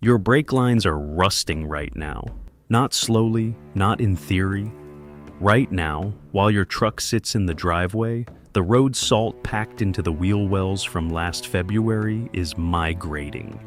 Your brake lines are rusting right now. Not slowly, not in theory. Right now, while your truck sits in the driveway, the road salt packed into the wheel wells from last February is migrating.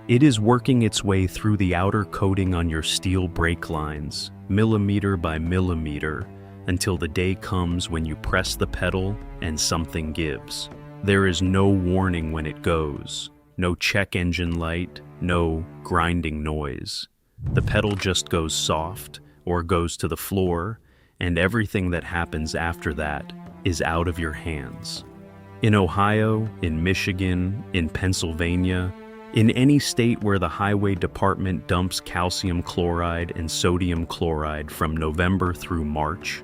It is working its way through the outer coating on your steel brake lines, millimeter by millimeter, until the day comes when you press the pedal and something gives. There is no warning when it goes, no check engine light, no grinding noise. The pedal just goes soft or goes to the floor, and everything that happens after that is out of your hands. In Ohio, in Michigan, in Pennsylvania, in any state where the highway department dumps calcium chloride and sodium chloride from November through March,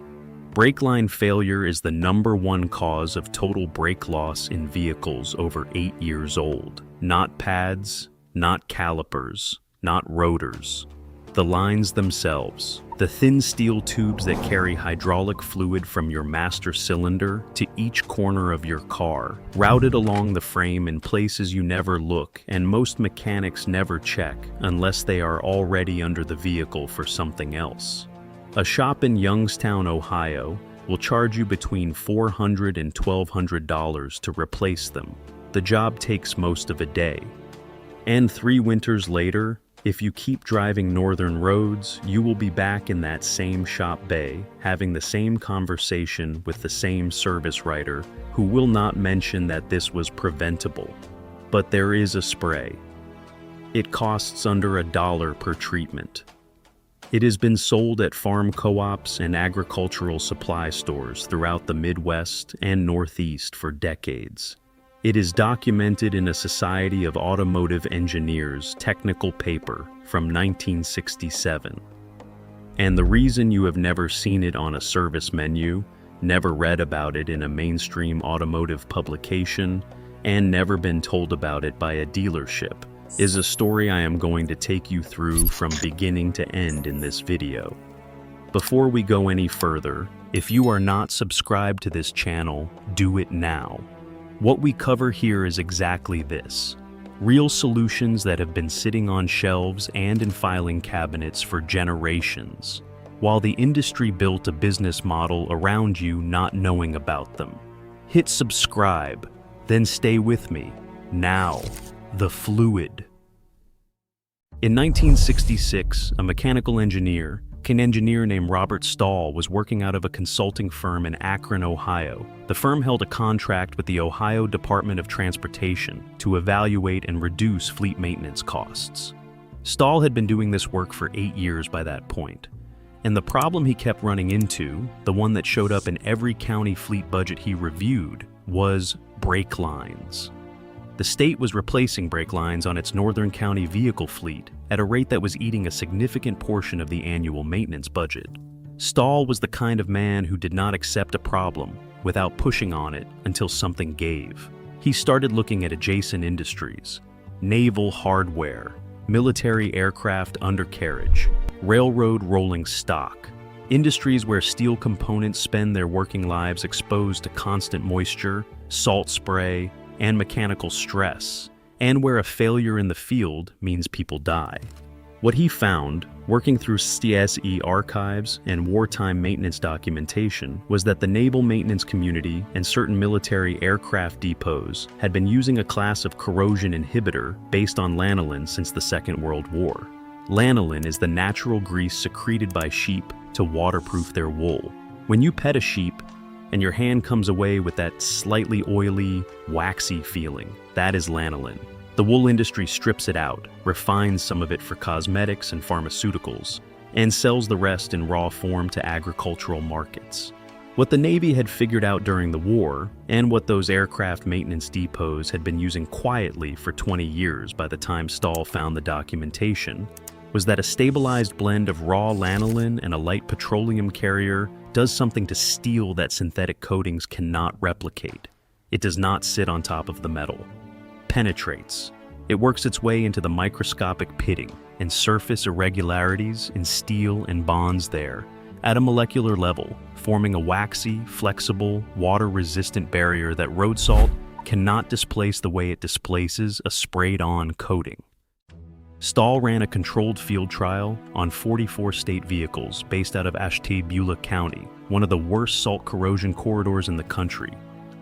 brake line failure is the #1 cause of total brake loss in vehicles over 8 years old. Not pads, not calipers, not rotors. The lines themselves, the thin steel tubes that carry hydraulic fluid from your master cylinder to each corner of your car, routed along the frame in places you never look and most mechanics never check unless they are already under the vehicle for something else. A shop in Youngstown, Ohio, will charge you between $400 and $1,200 to replace them. The job takes most of a day. And 3 winters later, if you keep driving northern roads, you will be back in that same shop bay, having the same conversation with the same service writer, who will not mention that this was preventable. But there is a spray. It costs under $1 per treatment. It has been sold at farm co-ops and agricultural supply stores throughout the Midwest and Northeast for decades. It is documented in a Society of Automotive Engineers technical paper from 1967. And the reason you have never seen it on a service menu, never read about it in a mainstream automotive publication, and never been told about it by a dealership is a story I am going to take you through from beginning to end in this video. Before we go any further, if you are not subscribed to this channel, do it now. What we cover here is exactly this. Real solutions that have been sitting on shelves and in filing cabinets for generations, while the industry built a business model around you not knowing about them. Hit subscribe, then stay with me. Now, the fluid. In 1966, a mechanical engineer named Robert Stahl was working out of a consulting firm in Akron, Ohio. The firm held a contract with the Ohio Department of Transportation to evaluate and reduce fleet maintenance costs. Stahl had been doing this work for 8 years by that point. And the problem he kept running into, the one that showed up in every county fleet budget he reviewed, was brake lines. The state was replacing brake lines on its northern county vehicle fleet at a rate that was eating a significant portion of the annual maintenance budget. Stahl was the kind of man who did not accept a problem without pushing on it until something gave. He started looking at adjacent industries: naval hardware, military aircraft undercarriage, railroad rolling stock, industries where steel components spend their working lives exposed to constant moisture, salt spray, and mechanical stress, and where a failure in the field means people die. What he found, working through CSE archives and wartime maintenance documentation, was that the naval maintenance community and certain military aircraft depots had been using a class of corrosion inhibitor based on lanolin since the Second World War. Lanolin is the natural grease secreted by sheep to waterproof their wool. When you pet a sheep, and your hand comes away with that slightly oily, waxy feeling, that is lanolin. The wool industry strips it out, refines some of it for cosmetics and pharmaceuticals, and sells the rest in raw form to agricultural markets. What the Navy had figured out during the war, and what those aircraft maintenance depots had been using quietly for 20 years by the time Stahl found the documentation, was that a stabilized blend of raw lanolin and a light petroleum carrier does something to steel that synthetic coatings cannot replicate. It does not sit on top of the metal. Penetrates. It works its way into the microscopic pitting and surface irregularities in steel and bonds there, at a molecular level, forming a waxy, flexible, water-resistant barrier that road salt cannot displace the way it displaces a sprayed-on coating. Stahl ran a controlled field trial on 44 state vehicles based out of Ashtabula County, one of the worst salt corrosion corridors in the country,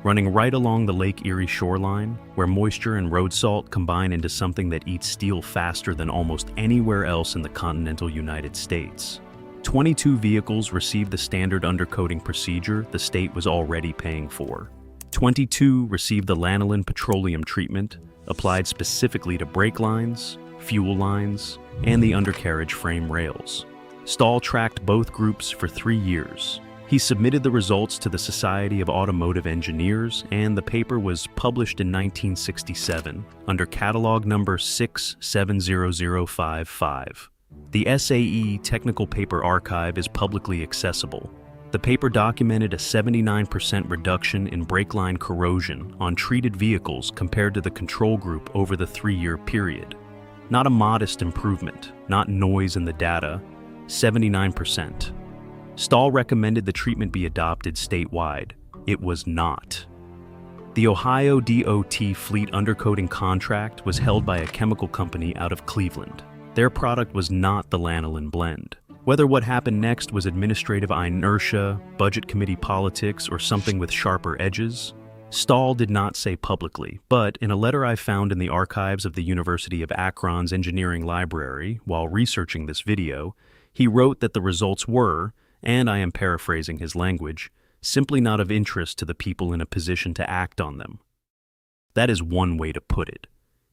running right along the Lake Erie shoreline, where moisture and road salt combine into something that eats steel faster than almost anywhere else in the continental United States. 22 vehicles received the standard undercoating procedure the state was already paying for. 22 received the lanolin petroleum treatment, applied specifically to brake lines, fuel lines, and the undercarriage frame rails. Stahl tracked both groups for 3 years. He submitted the results to the Society of Automotive Engineers, and the paper was published in 1967 under catalog number 670055. The SAE Technical Paper Archive is publicly accessible. The paper documented a 79% reduction in brake line corrosion on treated vehicles compared to the control group over the 3-year period. Not a modest improvement, not noise in the data, 79%. Stahl recommended the treatment be adopted statewide. It was not. The Ohio DOT fleet undercoating contract was held by a chemical company out of Cleveland. Their product was not the lanolin blend. Whether what happened next was administrative inertia, budget committee politics, or something with sharper edges, Stahl did not say publicly, but in a letter I found in the archives of the University of Akron's Engineering Library while researching this video, he wrote that the results were, and I am paraphrasing his language, simply not of interest to the people in a position to act on them. That is one way to put it.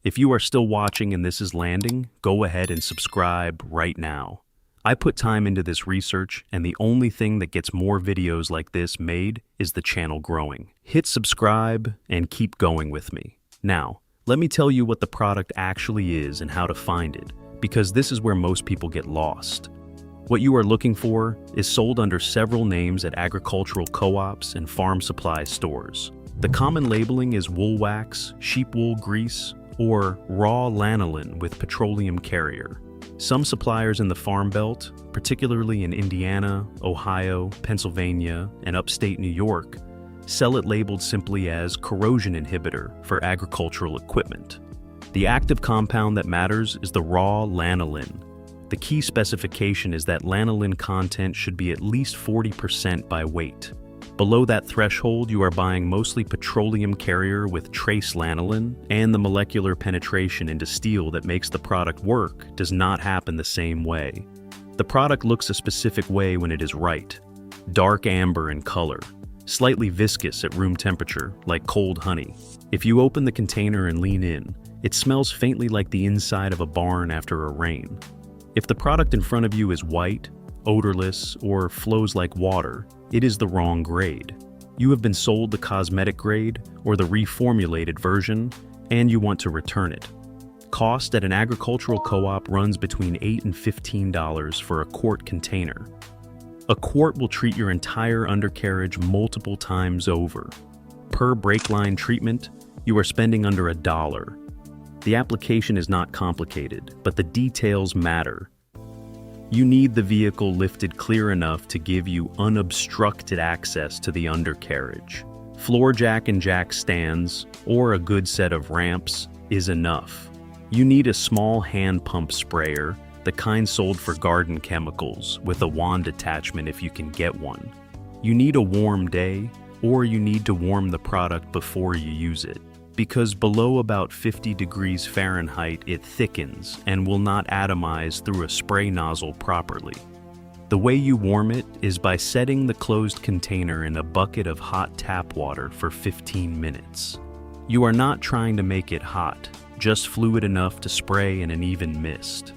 If you are still watching and this is landing, go ahead and subscribe right now. I put time into this research, and the only thing that gets more videos like this made is the channel growing. Hit subscribe and keep going with me. Now, let me tell you what the product actually is and how to find it, because this is where most people get lost. What you are looking for is sold under several names at agricultural co-ops and farm supply stores. The common labeling is wool wax, sheep wool grease, or raw lanolin with petroleum carrier. Some suppliers in the Farm Belt, particularly in Indiana, Ohio, Pennsylvania, and upstate New York, sell it labeled simply as corrosion inhibitor for agricultural equipment. The active compound that matters is the raw lanolin. The key specification is that lanolin content should be at least 40% by weight. Below that threshold, you are buying mostly petroleum carrier with trace lanolin, and the molecular penetration into steel that makes the product work does not happen the same way. The product looks a specific way when it is right. Dark amber in color, slightly viscous at room temperature, like cold honey. If you open the container and lean in, it smells faintly like the inside of a barn after a rain. If the product in front of you is white, odorless, or flows like water, it is the wrong grade. You have been sold the cosmetic grade or the reformulated version, and you want to return it. Cost at an agricultural co-op runs between $8 and $15 for a quart container. A quart will treat your entire undercarriage multiple times over. Per brake line treatment, you are spending under $1. The application is not complicated, but the details matter. You need the vehicle lifted clear enough to give you unobstructed access to the undercarriage. Floor jack and jack stands, or a good set of ramps, is enough. You need a small hand pump sprayer, the kind sold for garden chemicals, with a wand attachment if you can get one. You need a warm day, or you need to warm the product before you use it, because below about 50 degrees Fahrenheit it thickens and will not atomize through a spray nozzle properly. The way you warm it is by setting the closed container in a bucket of hot tap water for 15 minutes. You are not trying to make it hot, just fluid enough to spray in an even mist.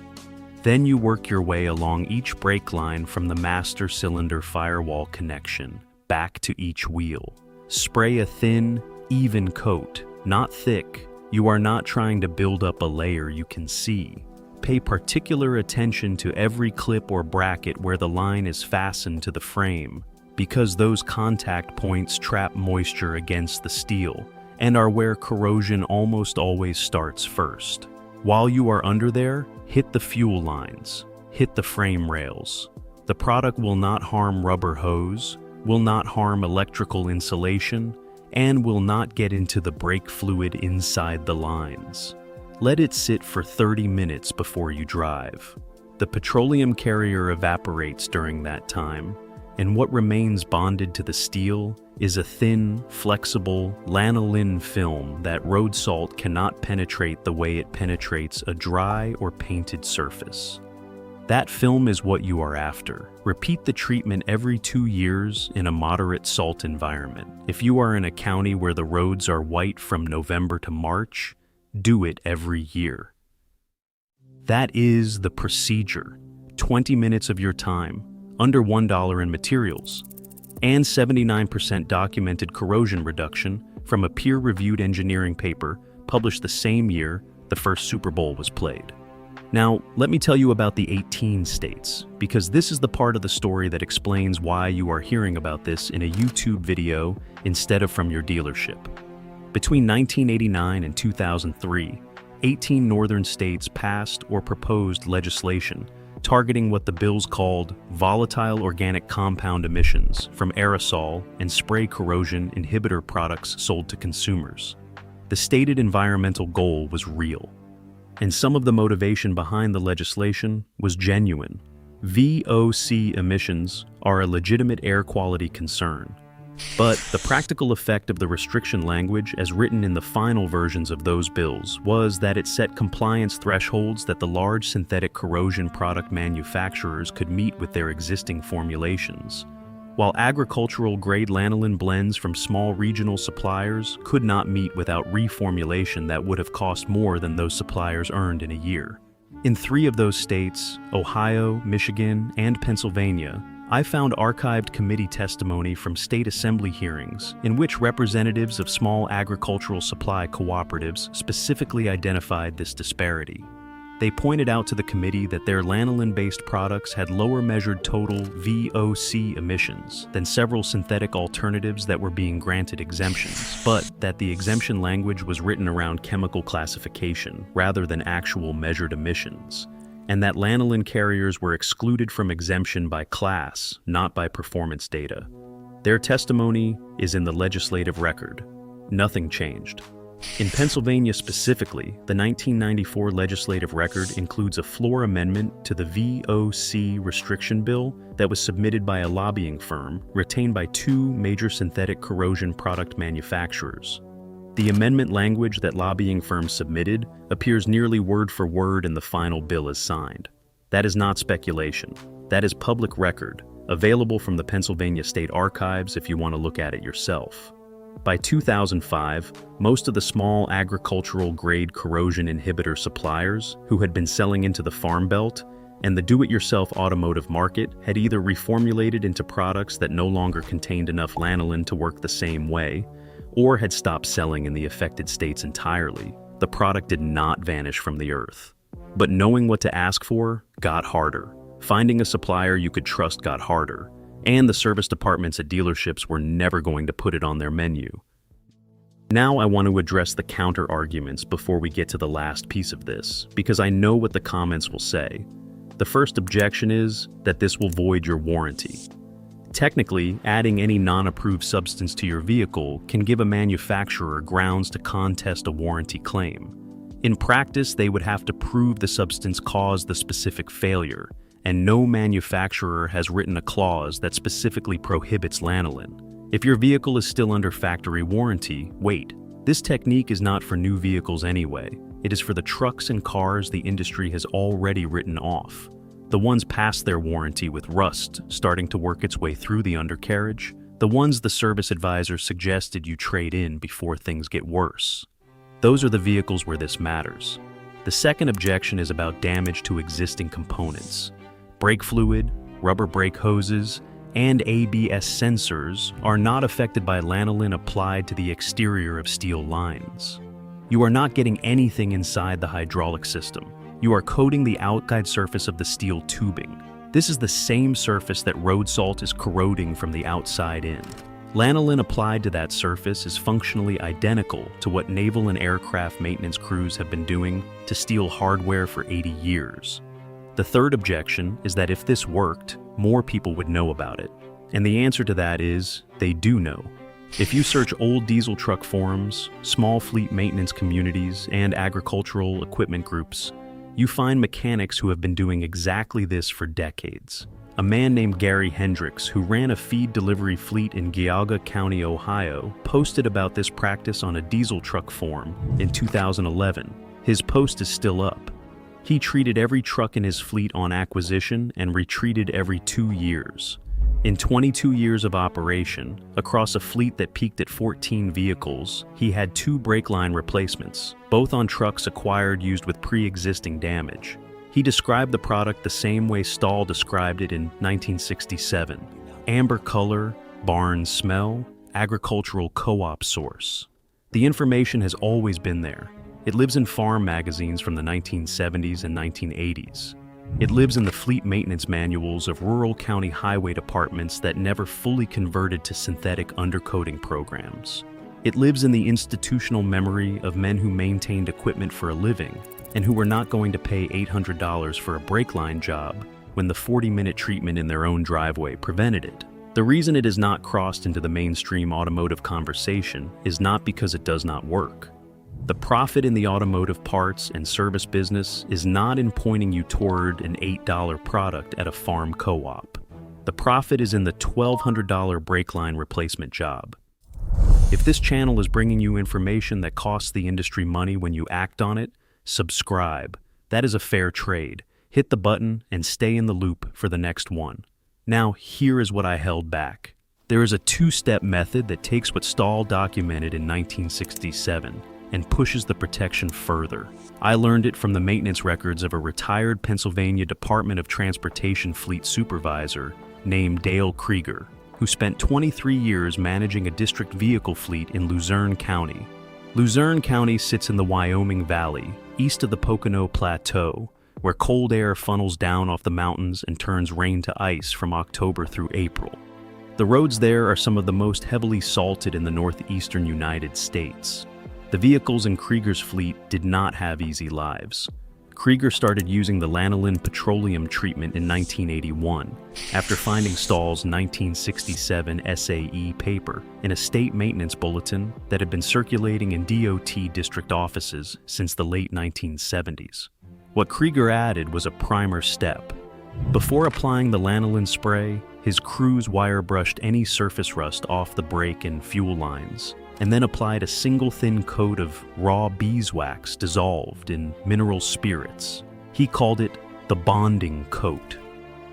Then you work your way along each brake line from the master cylinder firewall connection back to each wheel. Spray a thin, even coat, not thick. You are not trying to build up a layer you can see. Pay particular attention to every clip or bracket where the line is fastened to the frame, because those contact points trap moisture against the steel and are where corrosion almost always starts first. While you are under there, hit the fuel lines, hit the frame rails. The product will not harm rubber hose, will not harm electrical insulation, and will not get into the brake fluid inside the lines. Let it sit for 30 minutes before you drive. The petroleum carrier evaporates during that time, and what remains bonded to the steel is a thin, flexible lanolin film that road salt cannot penetrate the way it penetrates a dry or painted surface. That film is what you are after. Repeat the treatment every 2 years in a moderate salt environment. If you are in a county where the roads are white from November to March, do it every year. That is the procedure. 20 minutes of your time, under $1 in materials, and 79% documented corrosion reduction from a peer-reviewed engineering paper published the same year the first Super Bowl was played. Now, let me tell you about the 18 states, because this is the part of the story that explains why you are hearing about this in a YouTube video instead of from your dealership. Between 1989 and 2003, 18 northern states passed or proposed legislation targeting what the bills called volatile organic compound emissions from aerosol and spray corrosion inhibitor products sold to consumers. The stated environmental goal was real, and some of the motivation behind the legislation was genuine. VOC emissions are a legitimate air quality concern. But the practical effect of the restriction language as written in the final versions of those bills was that it set compliance thresholds that the large synthetic corrosion product manufacturers could meet with their existing formulations, while agricultural-grade lanolin blends from small regional suppliers could not meet without reformulation that would have cost more than those suppliers earned in a year. In 3 of those states, Ohio, Michigan, and Pennsylvania, I found archived committee testimony from state assembly hearings in which representatives of small agricultural supply cooperatives specifically identified this disparity. They pointed out to the committee that their lanolin-based products had lower measured total VOC emissions than several synthetic alternatives that were being granted exemptions, but that the exemption language was written around chemical classification rather than actual measured emissions, and that lanolin carriers were excluded from exemption by class, not by performance data. Their testimony is in the legislative record. Nothing changed. In Pennsylvania specifically, the 1994 legislative record includes a floor amendment to the VOC restriction bill that was submitted by a lobbying firm retained by 2 major synthetic corrosion product manufacturers. The amendment language that lobbying firms submitted appears nearly word for word in the final bill as signed. That is not speculation. That is public record, available from the Pennsylvania State Archives if you want to look at it yourself. By 2005, most of the small agricultural-grade corrosion inhibitor suppliers who had been selling into the Farm Belt and the do-it-yourself automotive market had either reformulated into products that no longer contained enough lanolin to work the same way, or had stopped selling in the affected states entirely. The product did not vanish from the earth. But knowing what to ask for got harder. Finding a supplier you could trust got harder, and the service departments at dealerships were never going to put it on their menu. Now I want to address the counter-arguments before we get to the last piece of this, because I know what the comments will say. The first objection is that this will void your warranty. Technically, adding any non-approved substance to your vehicle can give a manufacturer grounds to contest a warranty claim. In practice, they would have to prove the substance caused the specific failure, and no manufacturer has written a clause that specifically prohibits lanolin. If your vehicle is still under factory warranty, wait. This technique is not for new vehicles anyway. It is for the trucks and cars the industry has already written off. The ones past their warranty with rust starting to work its way through the undercarriage, the ones the service advisor suggested you trade in before things get worse. Those are the vehicles where this matters. The second objection is about damage to existing components. Brake fluid, rubber brake hoses, and ABS sensors are not affected by lanolin applied to the exterior of steel lines. You are not getting anything inside the hydraulic system. You are coating the outside surface of the steel tubing. This is the same surface that road salt is corroding from the outside in. Lanolin applied to that surface is functionally identical to what naval and aircraft maintenance crews have been doing to steel hardware for 80 years. The third objection is that if this worked, more people would know about it. And the answer to that is, they do know. If you search old diesel truck forums, small fleet maintenance communities, and agricultural equipment groups, you find mechanics who have been doing exactly this for decades. A man named Gary Hendricks, who ran a feed delivery fleet in Geauga County, Ohio, posted about this practice on a diesel truck forum in 2011. His post is still up. He treated every truck in his fleet on acquisition and retreated every 2 years. In 22 years of operation, across a fleet that peaked at 14 vehicles, he had 2 brake line replacements, both on trucks acquired used with pre-existing damage. He described the product the same way Stahl described it in 1967. Amber color, barn smell, agricultural co-op source. The information has always been there. It lives in farm magazines from the 1970s and 1980s. It lives in the fleet maintenance manuals of rural county highway departments that never fully converted to synthetic undercoating programs. It lives in the institutional memory of men who maintained equipment for a living and who were not going to pay $800 for a brake line job when the 40-minute treatment in their own driveway prevented it. The reason it has not crossed into the mainstream automotive conversation is not because it does not work. The profit in the automotive parts and service business is not in pointing you toward an $8 product at a farm co-op. The profit is in the $1,200 brake line replacement job. If this channel is bringing you information that costs the industry money when you act on it, subscribe. That is a fair trade. Hit the button and stay in the loop for the next one. Now, here is what I held back. There is a 2-step method that takes what Stahl documented in 1967 and pushes the protection further. I learned it from the maintenance records of a retired Pennsylvania Department of Transportation fleet supervisor named Dale Krieger, who spent 23 years managing a district vehicle fleet in Luzerne County. Luzerne County sits in the Wyoming Valley, east of the Pocono Plateau, where cold air funnels down off the mountains and turns rain to ice from October through April. The roads there are some of the most heavily salted in the northeastern United States. The vehicles in Krieger's fleet did not have easy lives. Krieger started using the lanolin petroleum treatment in 1981, after finding Stahl's 1967 SAE paper in a state maintenance bulletin that had been circulating in DOT district offices since the late 1970s. What Krieger added was a primer step. Before applying the lanolin spray, his crews wire brushed any surface rust off the brake and fuel lines, and then applied a single thin coat of raw beeswax dissolved in mineral spirits. He called it the bonding coat.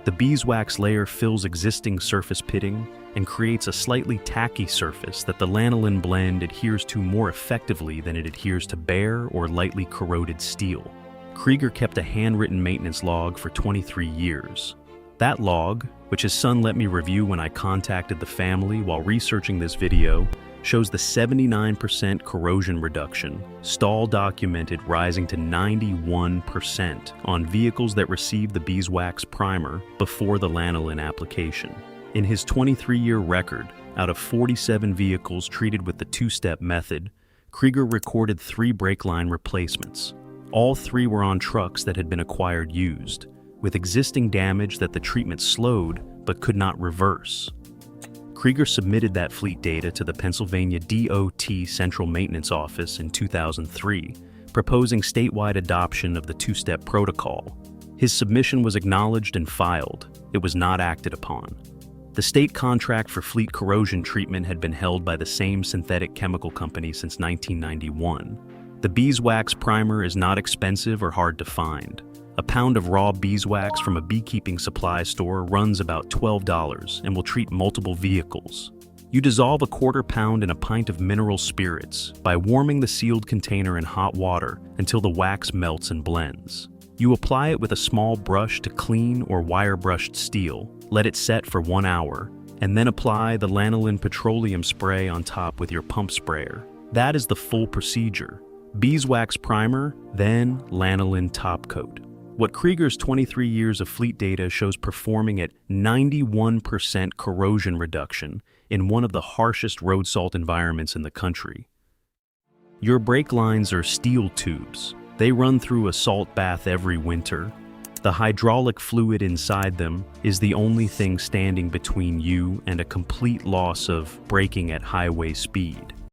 The beeswax layer fills existing surface pitting and creates a slightly tacky surface that the lanolin blend adheres to more effectively than it adheres to bare or lightly corroded steel. Krieger kept a handwritten maintenance log for 23 years. That log, which his son let me review when I contacted the family while researching this video, shows the 79% corrosion reduction Stahl documented rising to 91% on vehicles that received the beeswax primer before the lanolin application. In his 23-year record, out of 47 vehicles treated with the 2-step method, Krieger recorded 3 brake line replacements. All 3 were on trucks that had been acquired used, with existing damage that the treatment slowed but could not reverse. Krieger submitted that fleet data to the Pennsylvania DOT Central Maintenance Office in 2003, proposing statewide adoption of the 2-step protocol. His submission was acknowledged and filed. It was not acted upon. The state contract for fleet corrosion treatment had been held by the same synthetic chemical company since 1991. The beeswax primer is not expensive or hard to find. A pound of raw beeswax from a beekeeping supply store runs about $12 and will treat multiple vehicles. You dissolve a 1/4 pound in a pint of mineral spirits by warming the sealed container in hot water until the wax melts and blends. You apply it with a small brush to clean or wire-brushed steel, let it set for 1 hour, and then apply the lanolin petroleum spray on top with your pump sprayer. That is the full procedure. Beeswax primer, then lanolin top coat. What Krieger's 23 years of fleet data shows performing at 91% corrosion reduction in one of the harshest road salt environments in the country. Your brake lines are steel tubes. They run through a salt bath every winter. The hydraulic fluid inside them is the only thing standing between you and a complete loss of braking at highway speed.